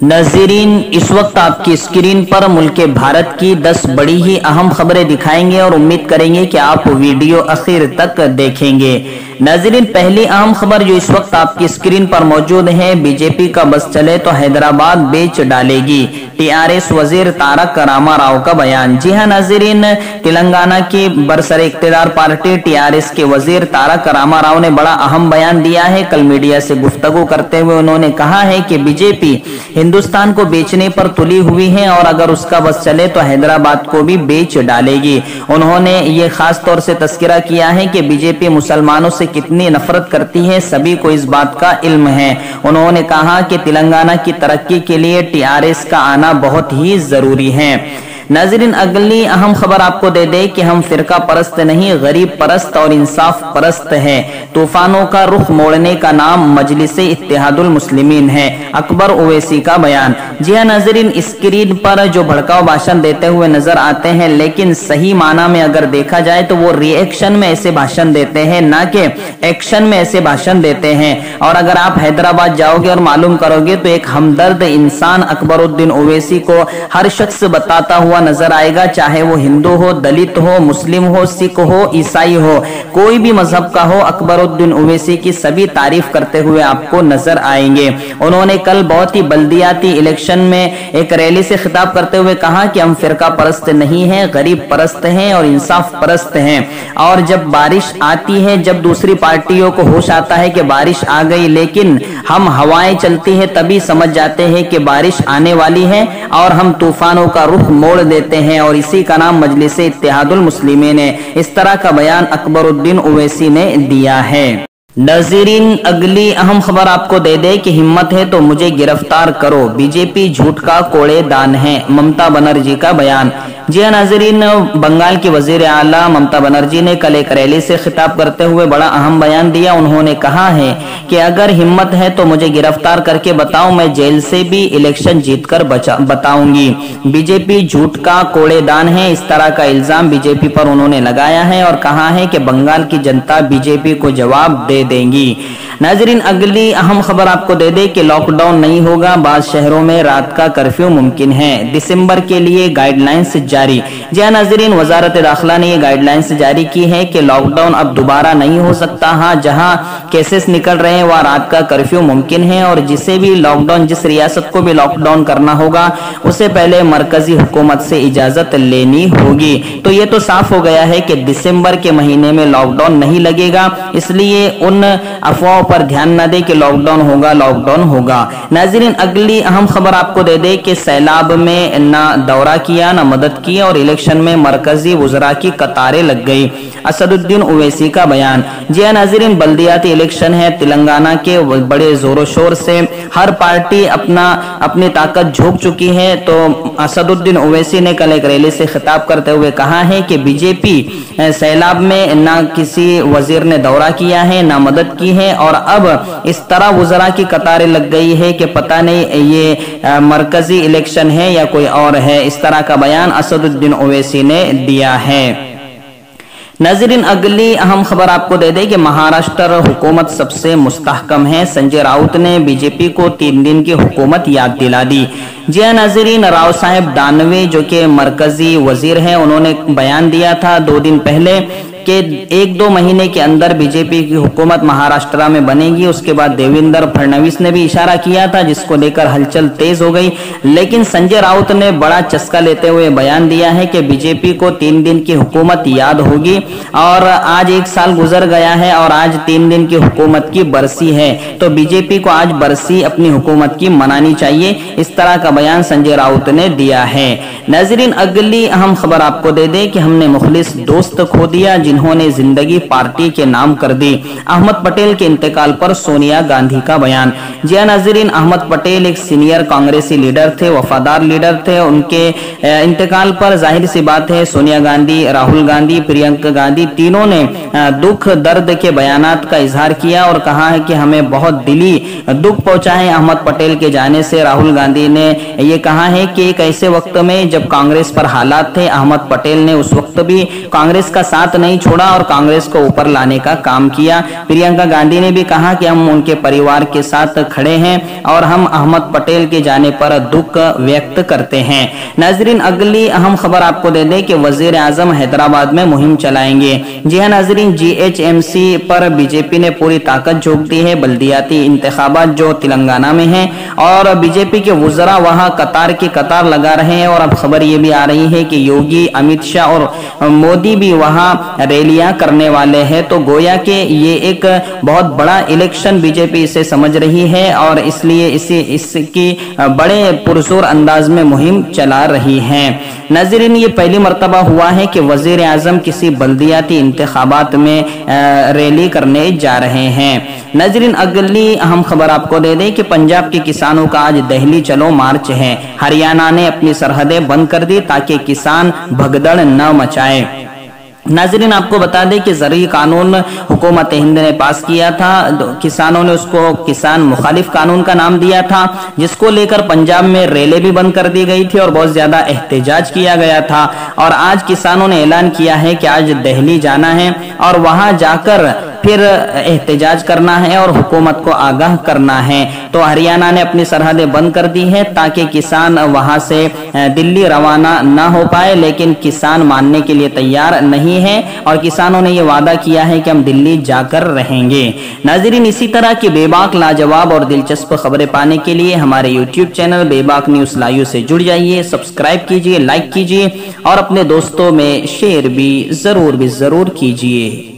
नाज़रीन, इस वक्त आपकी स्क्रीन पर मुल्क भारत की 10 बड़ी ही अहम खबरें दिखाएंगे और उम्मीद करेंगे कि आप वीडियो आखिर तक देखेंगे। नाज़रीन, पहली अहम खबर जो इस वक्त आपकी स्क्रीन पर मौजूद है, बीजेपी का बस चले तो हैदराबाद बेच डालेगी, टीआरएस वजीर तारक रामाराव का बयान। जी हां नाज़रीन, तेलंगाना की बरसरे इख्तियार पार्टी टीआरएस के वजीर तारक रामाराव ने बड़ा अहम बयान दिया है। कल मीडिया से गुफ्तगू करते हुए उन्होंने कहा है कि बीजेपी हिंदुस्तान को बेचने पर तुली हुई है और अगर उसका बस चले तो हैदराबाद को भी बेच डालेगी। उन्होंने ये खास तौर से तस्करा किया है कि बीजेपी मुसलमानों से कितनी नफरत करती है, सभी को इस बात का इल्म है। उन्होंने कहा कि तेलंगाना की तरक्की के लिए टीआरएस का आना बहुत ही जरूरी है। नाज़रीन, अगली अहम खबर आपको दे दे कि हम फिरका परस्त नहीं, गरीब परस्त और इंसाफ परस्त है। तूफानों का रुख मोड़ने का नाम मजलिसे इत्तेहादुल मुस्लिमीन है, अकबर ओवैसी का बयान। जी हां नाज़रीन, स्क्रीन पर जो भड़काऊ भाषण देते हुए नजर आते हैं, लेकिन सही माना में अगर देखा जाए तो वो रिएक्शन में ऐसे भाषण देते हैं, ना कि एक्शन में ऐसे भाषण देते हैं। और अगर आप हैदराबाद जाओगे और मालूम करोगे तो एक हमदर्द इंसान अकबरुद्दीन ओवैसी को हर शख्स बताता हुआ नजर आएगा, चाहे वो हिंदू हो, दलित हो, मुस्लिम हो, सिख हो, ईसाई हो, कोई भी मजहब का हो, अकबरुद्दीन ओवैसी की सभी तारीफ करते हुए आपको नजर आएंगे। उन्होंने कल बहुत ही बल्दियाती इलेक्शन में एक रैली से खिताब करते हुए कहा कि हम फिरका परस्त नहीं हैं, गरीब परस्त हैं और इंसाफ परस्त हैं। और जब बारिश आती है, जब दूसरी पार्टियों को होश आता है कि बारिश आ गई, लेकिन हम हवाएं चलती है तभी समझ जाते हैं कि बारिश आने वाली है और हम तूफानों का रुख मोड़ देते हैं, और इसी का नाम मजलिसे इत्तेहादुल मुस्लिमीन है। इस तरह का बयान अकबरुद्दीन ओवैसी ने दिया है। नाज़रीन, अगली अहम खबर आपको दे दे कि हिम्मत है तो मुझे गिरफ्तार करो, बीजेपी झूठ का कोड़ेदान है, ममता बनर्जी का बयान। जी हां नाज़रीन, बंगाल की वजीर आला ममता बनर्जी ने कल एक रैली से खिताब करते हुए बड़ा अहम बयान दिया। उन्होंने कहा है कि अगर हिम्मत है तो मुझे गिरफ्तार करके बताओ, मैं जेल से भी इलेक्शन जीतकर बताऊंगी। बीजेपी झूठ का कोड़ेदान है, इस तरह का इल्जाम बीजेपी पर उन्होंने लगाया है और कहा है कि बंगाल की जनता बीजेपी को जवाब दे देंगी। नाज़रीन, अगली अहम खबर आपको दे दे कि लॉकडाउन नहीं होगा, बाज़ शहरों में रात का कर्फ्यू मुमकिन है, दिसंबर के लिए गाइडलाइंस जारी। जी हां नाज़रीन, वजारत दाखिला ने ये गाइडलाइंस जारी की है कि लॉकडाउन अब दोबारा नहीं हो सकता। हाँ, जहां केसेस निकल रहे हैं वहां रात का कर्फ्यू मुमकिन है, और जिसे भी लॉकडाउन, जिस रियासत को भी लॉकडाउन करना होगा उससे पहले मरकजी हुकूमत से इजाजत लेनी होगी। तो ये तो साफ हो गया है कि दिसंबर के महीने में लॉकडाउन नहीं लगेगा, इसलिए उन अफवाहों पर ध्यान न दे कि लॉकडाउन होगा, लॉकडाउन होगा। नाज़रीन, अगली अहम खबर आपको दे दे कि सैलाब में ना दौरा किया ना मदद की और इलेक्शन में मरकजी वज़रा की कतारें लग गई, असदुद्दीन ओवैसी का बयान। जी हां नाज़रीन, बल्दियाती इलेक्शन है तेलंगाना के, बड़े जोरों शोर से हर पार्टी अपनी ताकत झोंक चुकी है। तो असदुद्दीन ओवैसी ने कल एक रैली से खिताब करते हुए कहा है कि बीजेपी सैलाब में ना किसी वजीर ने दौरा किया है ना मदद की है, और अब इस तरह वज़रा की कतारें लग गई है कि पता नहीं ये मरकजी इलेक्शन है या कोई और है। इस तरह का बयान असदुद्दीन ओवैसी ने दिया है। नाज़रीन, अगली अहम खबर आपको दे दे कि महाराष्ट्र हुकूमत सबसे मुस्तहकम है, संजय राउत ने बीजेपी को 3 दिन की हुकूमत याद दिला दी। जी हां नाज़रीन, राव साहेब दानवे जो कि मरकजी वजीर हैं, उन्होंने बयान दिया था 2 दिन पहले कि 1-2 महीने के अंदर बीजेपी की हुकूमत महाराष्ट्र में बनेगी। उसके बाद देवेंद्र फडणवीस ने भी इशारा किया था, जिसको लेकर हलचल तेज हो गई। लेकिन संजय राउत ने बड़ा चस्का लेते हुए बयान दिया है कि बीजेपी को 3 दिन की हुकूमत याद होगी, और आज 1 साल गुजर गया है और आज 3 दिन की हुकूमत की बरसी है, तो बीजेपी को आज बरसी अपनी हुकूमत की मनानी चाहिए। इस तरह का बयान संजय राउत ने दिया है। नाज़रीन, अगली अहम खबर आपको दे दे कि हमने मुखलिस दोस्त खो दिया जिन्होंने जिंदगी पार्टी के नाम कर दी, अहमद पटेल के इंतकाल पर सोनिया गांधी का बयान। जी हां नाज़रीन, अहमद पटेल एक सीनियर कांग्रेसी लीडर थे, वफादार लीडर थे। उनके इंतकाल पर जाहिर सी बात है सोनिया गांधी, राहुल गांधी, प्रियंका गांधी तीनों ने दुख दर्द के बयानात का इजहार किया और कहा है कि हमें बहुत दिली दुख पहुंचा है अहमद पटेल के जाने से। राहुल गांधी ने ये कहा है कि एक ऐसे वक्त में जब कांग्रेस पर हालात थे, अहमद पटेल ने उस वक्त भी कांग्रेस का साथ नहीं छोड़ा और कांग्रेस को ऊपर लाने का काम किया। प्रियंका गांधी ने भी कहा कि हम उनके परिवार के साथ खड़े हैं और हम अहमद पटेल के जाने पर दुख व्यक्त करते हैं। नाजरीन, अगली अहम खबर आपको दे दें कि वजीर आजम हैदराबाद में मुहिम चलाएंगे। जी हाँ नाजरीन, GHMC पर बीजेपी ने पूरी ताकत झोंक दी है। बल्दियाती इंतखाबात जो तेलंगाना में है और बीजेपी के वुज़रा वहां कतार की कतार लगा रहे हैं और अब खबर ये भी आ रही है कि योगी, अमित शाह और मोदी भी वहां रैलियां करने वाले हैं। तो गोया के ये एक बहुत बड़ा इलेक्शन बीजेपी इसे समझ रही है और इसलिए इसकी बड़े पुरजोर अंदाज में मुहिम चला रही है। नाज़रीन, ये पहली मर्तबा हुआ है कि वजीर आजम किसी बल्दियाती इंतखाबात में रैली करने जा रहे हैं। नाज़रीन, अगली अहम खबर आपको दे दें कि पंजाब के किसानों का आज दिल्ली चलो मार्च है। हरियाणा ने अपनी सरहदें बंद कर दी ताकि किसान भगदड़ न मचाए। नाज़रीन, आपको बता दें कि ज़रूरी कानून हुकूमत हिंद ने पास किया था। किसानों ने उसको किसान मुखालिफ कानून का नाम दिया था, जिसको लेकर पंजाब में रैली भी बंद कर दी गई थी और बहुत ज्यादा एहतजाज किया गया था। और आज किसानों ने ऐलान किया है कि आज दिल्ली जाना है और वहां जाकर फिर एहतजाज करना है और हुकूमत को आगाह करना है। तो हरियाणा ने अपनी सरहदें बंद कर दी है ताकि किसान वहां से दिल्ली रवाना न हो पाए, लेकिन किसान मानने के लिए तैयार नहीं है और किसानों ने ये वादा किया है कि हम दिल्ली जाकर रहेंगे। नाज़रीन, इसी तरह की बेबाक, लाजवाब और दिलचस्प खबरें पाने के लिए हमारे YouTube चैनल बेबाक न्यूज़ लाइव से जुड़ जाइए, सब्सक्राइब कीजिए, लाइक कीजिए और अपने दोस्तों में शेयर भी जरूर कीजिए।